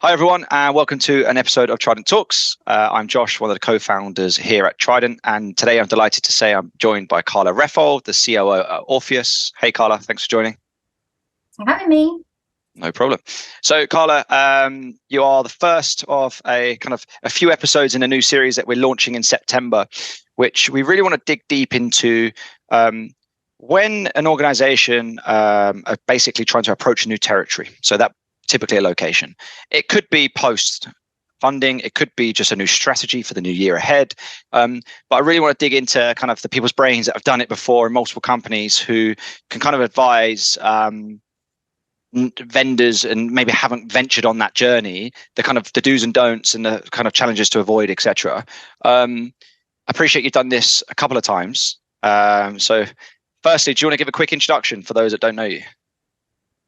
Hi, everyone, and welcome to an episode of Trident Talks. I'm Josh, one of the co-founders here at Trident, and today I'm delighted to say I'm joined by Karla Reffold, the COO at Orpheus. Hey, Karla, thanks for joining. Thanks for having me. No problem. So, Karla, you are the first of a few episodes in a new series that we're launching in September, which we really want to dig deep into when an organization are basically trying to approach a new territory. So that typically a location. It could be post funding. It could be just a new strategy for the new year ahead. But I really want to dig into kind of the people's brains that have done it before in multiple companies who can kind of advise vendors and maybe haven't ventured on that journey, the do's and don'ts and the kind of challenges to avoid, etc. I appreciate you've done this a couple of times. So firstly, do you want to give a quick introduction for those that don't know you?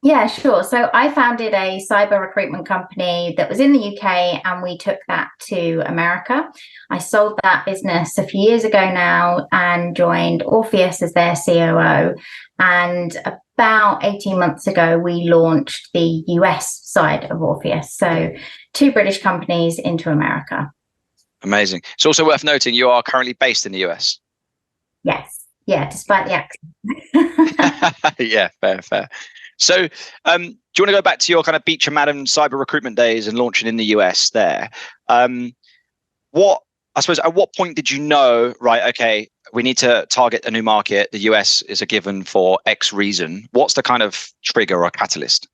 Yeah, sure. So I founded a cyber recruitment company that was in the UK, and we took that to America. I sold that business a few years ago now and joined Orpheus as their COO. And about 18 months ago, we launched the US side of Orpheus. So 2 British companies into America. Amazing. It's also worth noting you are currently based in the US. Yes. Yeah, despite the accent. Yeah, fair. So do you want to go back to your kind of Beecher Madden cyber recruitment days and launching in the US there? At what point did you know, right, okay, we need to target a new market. The US is a given for X reason. What's the kind of trigger or catalyst?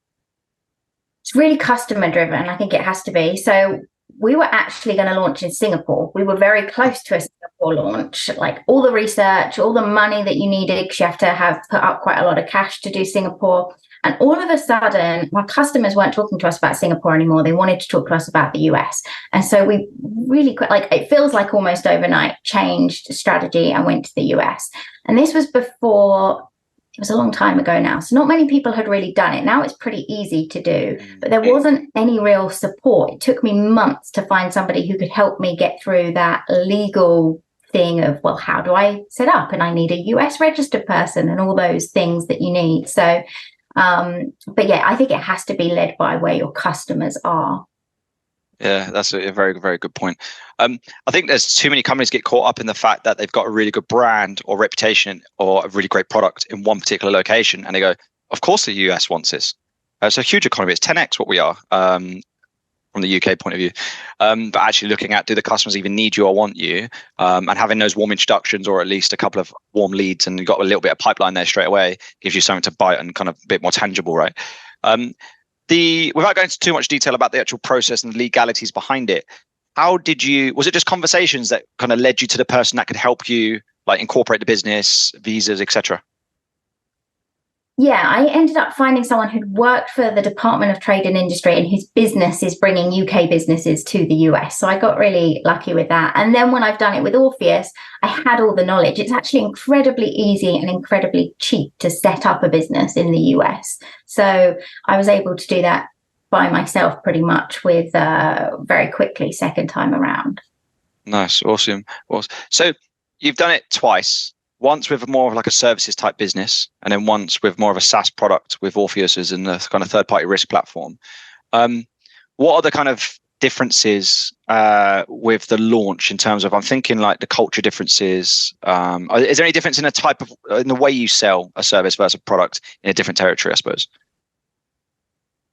It's really customer driven. I think it has to be. So we were actually going to launch in Singapore. We were very close to a Singapore launch, like all the research, all the money that you needed, because you have to have put up quite a lot of cash to do Singapore. And all of a sudden, our customers weren't talking to us about Singapore anymore. They wanted to talk to us about the US. And so we really, it feels like almost overnight, changed strategy and went to the US. And this was before, it was a long time ago now. So not many people had really done it. Now it's pretty easy to do, but there wasn't any real support. It took me months to find somebody who could help me get through that legal thing of, well, how do I set up? And I need a US registered person and all those things that you need. So but yeah, I think it has to be led by where your customers are. Yeah, that's a very, very good point. I think there's too many companies get caught up in the fact that they've got a really good brand or reputation or a really great product in one particular location, and they go, of course the US wants this. It's a huge economy. It's 10x what we are from the UK point of view. But actually looking at, do the customers even need you or want you? And having those warm introductions or at least a couple of warm leads, and you've got a little bit of pipeline there straight away, gives you something to bite and kind of a bit more tangible, right? Without going into too much detail about the actual process and the legalities behind it, was it just conversations that kind of led you to the person that could help you like incorporate the business, visas, etc.? Yeah, I ended up finding someone who'd worked for the Department of Trade and Industry, and his business is bringing UK businesses to the US. So I got really lucky with that. And then when I've done it with Orpheus, I had all the knowledge. It's actually incredibly easy and incredibly cheap to set up a business in the US. So I was able to do that by myself pretty much with very quickly second time around. Nice. Awesome. So you've done it twice. Once with more of like a services type business, and then once with more of a SaaS product with Orpheus as in a kind of third party risk platform. What are the kind of differences with the launch in terms of, I'm thinking like the culture differences? Is there any difference in the way you sell a service versus a product in a different territory, I suppose?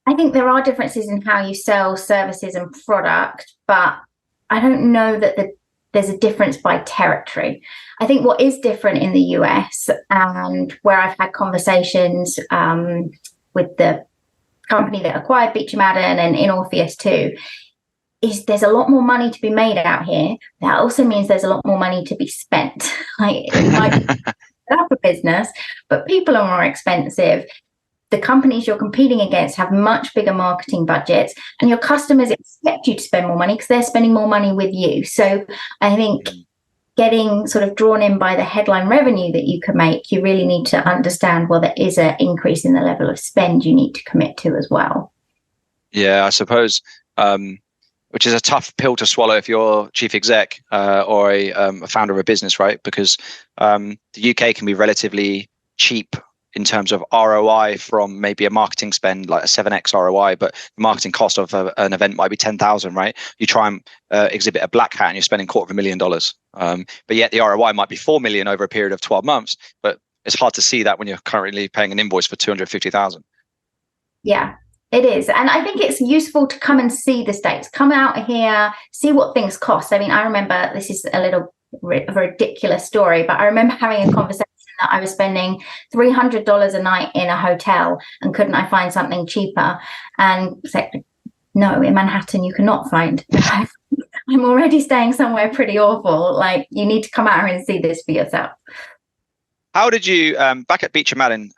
I think there are differences in how you sell services and product, but I don't know that there's a difference by territory. I think what is different in the US, and where I've had conversations with the company that acquired Beecher Madden and in Orpheus too, is there's a lot more money to be made out here. That also means there's a lot more money to be spent. Like, it might be set up a business, but people are more expensive. The companies you're competing against have much bigger marketing budgets, and your customers expect you to spend more money because they're spending more money with you. So I think getting sort of drawn in by the headline revenue that you can make, you really need to understand, well, there is an increase in the level of spend you need to commit to as well. Yeah, I suppose, which is a tough pill to swallow if you're chief exec or a founder of a business, right? Because the UK can be relatively cheap in terms of ROI from maybe a marketing spend, like a 7x ROI, but the marketing cost of an event might be 10,000, right? You try and exhibit a black hat and you're spending $250,000. But yet the ROI might be 4 million over a period of 12 months, but it's hard to see that when you're currently paying an invoice for 250,000. Yeah, it is. And I think it's useful to come and see the States, come out here, see what things cost. I mean, I remember, this is a little of a ridiculous story, but I remember having a conversation that I was spending $300 a night in a hotel and couldn't I find something cheaper? And said, no, in Manhattan you cannot find. I'm already staying somewhere pretty awful. Like, you need to come out here and see this for yourself. How did you, back at Beach and Madden,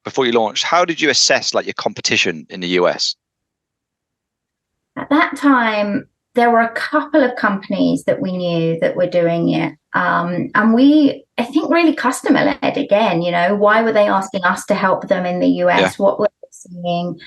before you launched, how did you assess like your competition in the US? At that time, there were a couple of companies that we knew that were doing it. And we, I think, really customer led again. You know, why were they asking us to help them in the US? Yeah. What were they seeing?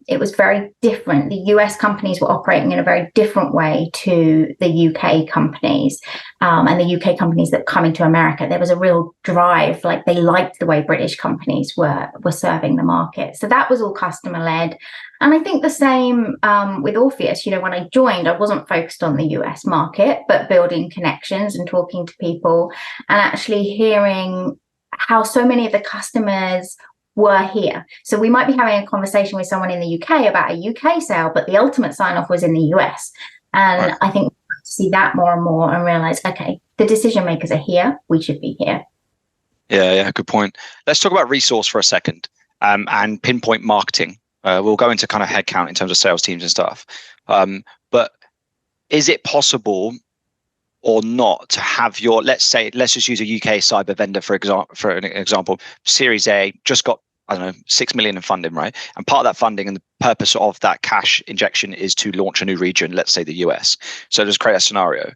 It was very different. The US companies were operating in a very different way to the UK companies. And the UK companies that come into America, there was a real drive, like they liked the way British companies were serving the market. So that was all customer led. And I think the same with Orpheus. You know, when I joined, I wasn't focused on the US market, but building connections and talking to people and actually hearing how so many of the customers were here. So we might be having a conversation with someone in the UK about a UK sale, but the ultimate sign off was in the US. And right. I think we see that more and more and realize, okay, the decision makers are here. We should be here. Yeah, good point. Let's talk about resource for a second and pinpoint marketing. We'll go into kind of headcount in terms of sales teams and stuff. But is it possible or not to have your, let's just use a UK cyber vendor for an example, Series A just got, I don't know, 6 million in funding, right? And part of that funding and the purpose of that cash injection is to launch a new region, let's say the US. So just create a scenario.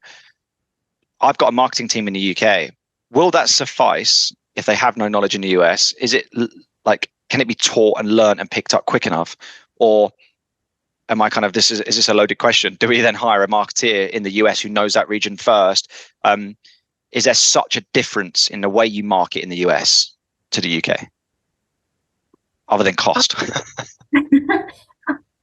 I've got a marketing team in the UK. Will that suffice if they have no knowledge in the US? Is it like, can it be taught and learned and picked up quick enough? Or am I kind of, is this a loaded question? Do we then hire a marketeer in the US who knows that region first? Is there such a difference in the way you market in the US to the UK? Other than cost?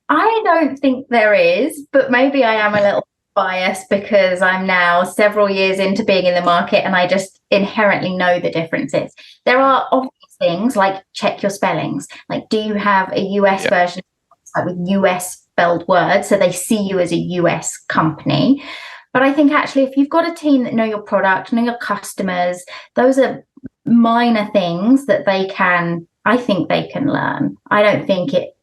I don't think there is, but maybe I am a little biased because I'm now several years into being in the market and I just inherently know the differences. There are obvious things like check your spellings. Like, do you have a US version with US spelled words so they see you as a US company? But I think actually if you've got a team that know your product, know your customers, those are minor things that I think they can learn. I don't think it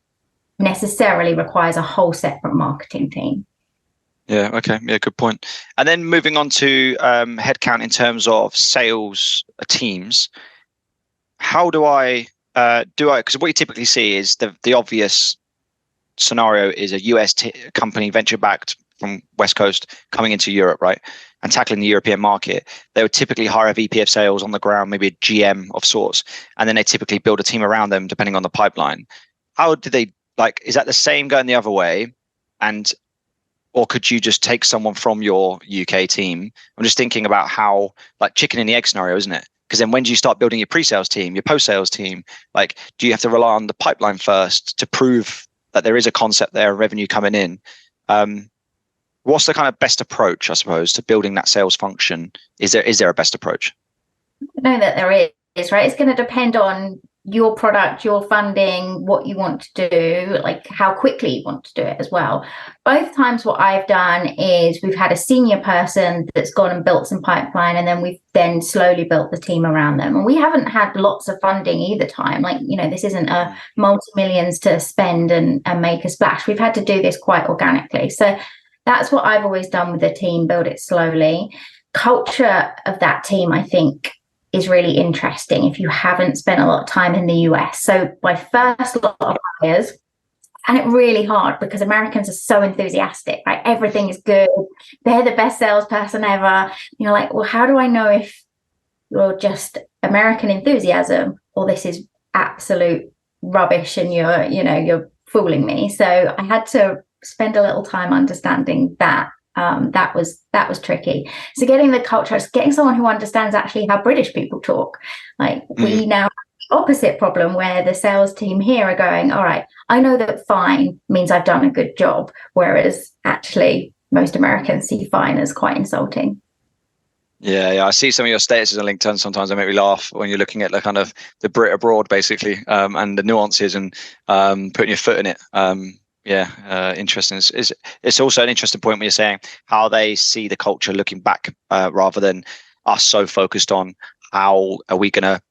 necessarily requires a whole separate marketing team. Yeah, okay. Yeah, good point. And then moving on to headcount in terms of sales teams, how do I, because what you typically see is the obvious scenario is a US company venture-backed from West Coast coming into Europe, right? And tackling the European market. They would typically hire a VP of sales on the ground, maybe a GM of sorts, and then they typically build a team around them depending on the pipeline. How do they, like, is that the same going the other way? Or could you just take someone from your UK team? I'm just thinking about how, like, chicken and the egg scenario, isn't it? Because then when do you start building your pre-sales team, your post-sales team? Like, do you have to rely on the pipeline first to prove that there is a concept there, revenue coming in? What's the kind of best approach, I suppose, to building that sales function? Is there a best approach? I know that there is, right? It's going to depend on your product, your funding, what you want to do, like how quickly you want to do it as well. Both times what I've done is we've had a senior person that's gone and built some pipeline, and then we've then slowly built the team around them. And we haven't had lots of funding either time. Like, you know, this isn't a multi-millions to spend and make a splash. We've had to do this quite organically. So that's what I've always done with the team, build it slowly. Culture of that team, I think, is really interesting if you haven't spent a lot of time in the US. So my first lot of hires, and it's really hard because Americans are so enthusiastic, right? Everything is good. They're the best salesperson ever. You're like, well, how do I know if you're just American enthusiasm or this is absolute rubbish and you're fooling me? So I had to spend a little time understanding that. That was tricky. So getting the culture, getting someone who understands actually how British people talk. Like we now have the opposite problem where the sales team here are going, all right, I know that fine means I've done a good job, whereas actually most Americans see fine as quite insulting. Yeah, I see some of your statuses on LinkedIn. Sometimes they make me laugh when you're looking at the kind of the Brit abroad, basically, and the nuances and putting your foot in it. Interesting. It's also an interesting point when you're saying how they see the culture looking back, rather than us so focused on how are we going to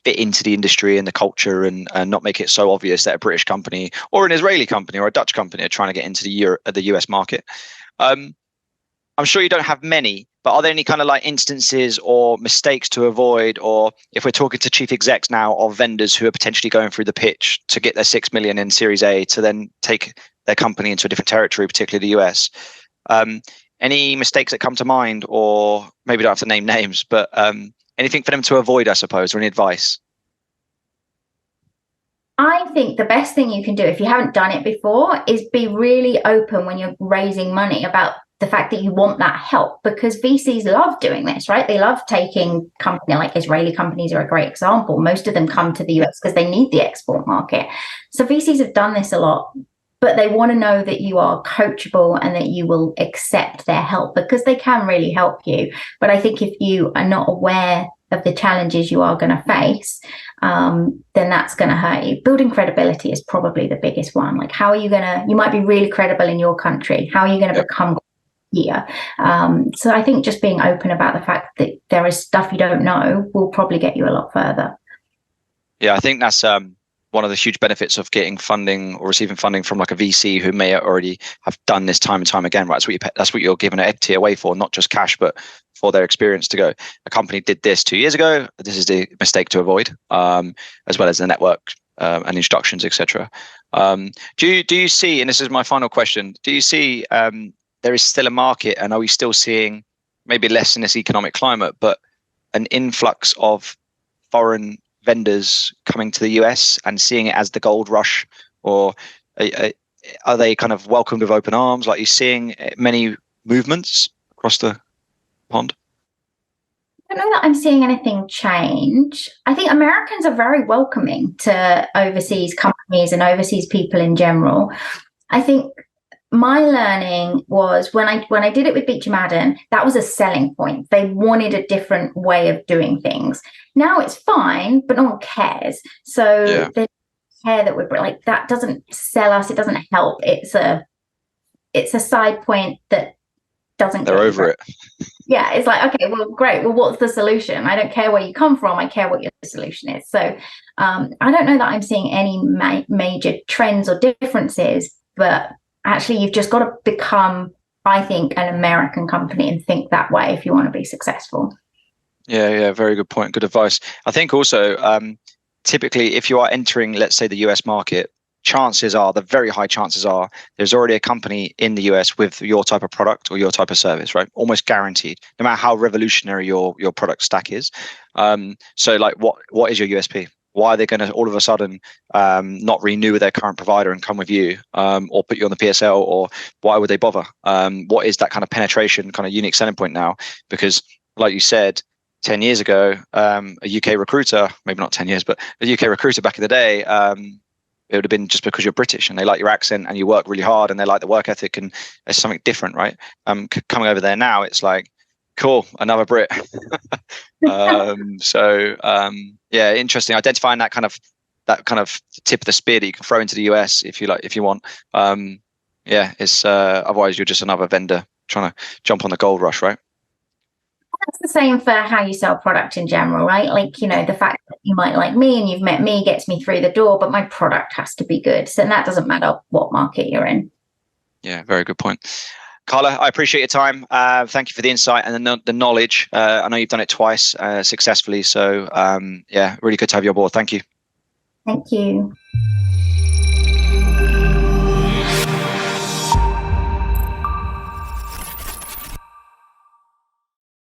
fit into the industry and the culture, and not make it so obvious that a British company or an Israeli company or a Dutch company are trying to get into the US market. I'm sure you don't have many, but are there any kind of like instances or mistakes to avoid? Or if we're talking to chief execs now of vendors who are potentially going through the pitch to get their 6 million in Series A to then take their company into a different territory, particularly the US, any mistakes that come to mind, or maybe don't have to name names, but anything for them to avoid, I suppose, or any advice? I think the best thing you can do if you haven't done it before is be really open when you're raising money about the fact that you want that help, because VCs love doing this, right? They love taking company, like Israeli companies are a great example. Most of them come to the US because they need the export market. So VCs have done this a lot, but they want to know that you are coachable and that you will accept their help, because they can really help you. But I think if you are not aware of the challenges you are going to face, then that's going to hurt you. Building credibility is probably the biggest one. Like, how are you going to, you might be really credible in your country. How are you going to become here? So I think just being open about the fact that there is stuff you don't know will probably get you a lot further. Yeah, I think that's one of the huge benefits of getting funding or receiving funding from like a VC who may already have done this time and time again, right? That's what you're giving an equity away for, not just cash, but for their experience to go, a company did this 2 years ago. This is the mistake to avoid, as well as the network and instructions, etc. Do you see, and this is my final question, do you see there is still a market, and are we still seeing, maybe less in this economic climate, but an influx of foreign vendors coming to the US and seeing it as the gold rush, or are they kind of welcomed with open arms? Like, you're seeing many movements across the pond? I don't know that I'm seeing anything change. I think Americans are very welcoming to overseas companies and overseas people in general. I think my learning was when I did it with Beecham Madden, that was a selling point. They wanted a different way of doing things. Now it's fine, but no one cares. So they care that we're like, that doesn't sell us. It doesn't help. It's a side point that doesn't. They're over it. Yeah, it's like, okay, well, great. Well, what's the solution? I don't care where you come from. I care what your solution is. So I don't know that I'm seeing any major trends or differences, but actually you've just got to become, I think, an American company and think that way if you want to be successful. Yeah, very good point. Good advice. I think also, typically, if you are entering, let's say, the US market, chances are, the very high chances are, there's already a company in the US with your type of product or your type of service, right? Almost guaranteed, no matter how revolutionary your product stack is. So like, what is your USP? Why are they going to all of a sudden not renew with their current provider and come with you, or put you on the PSL, or why would they bother? What is that kind of penetration, kind of unique selling point now? Because like you said, 10 years ago, a UK recruiter, maybe not 10 years, but a UK recruiter back in the day, it would have been just because you're British and they like your accent and you work really hard and they like the work ethic, and there's something different, right? Coming over there now, it's like, cool, another Brit. Interesting. Identifying that kind of tip of the spear that you can throw into the US if you want. It's otherwise you're just another vendor trying to jump on the gold rush, right? That's the same for how you sell product in general, right? Like, the fact that you might like me and you've met me gets me through the door, but my product has to be good. So that doesn't matter what market you're in. Yeah, very good point. Karla, I appreciate your time. Thank you for the insight and the knowledge. I know you've done it twice successfully. So really good to have you on board. Thank you. Thank you.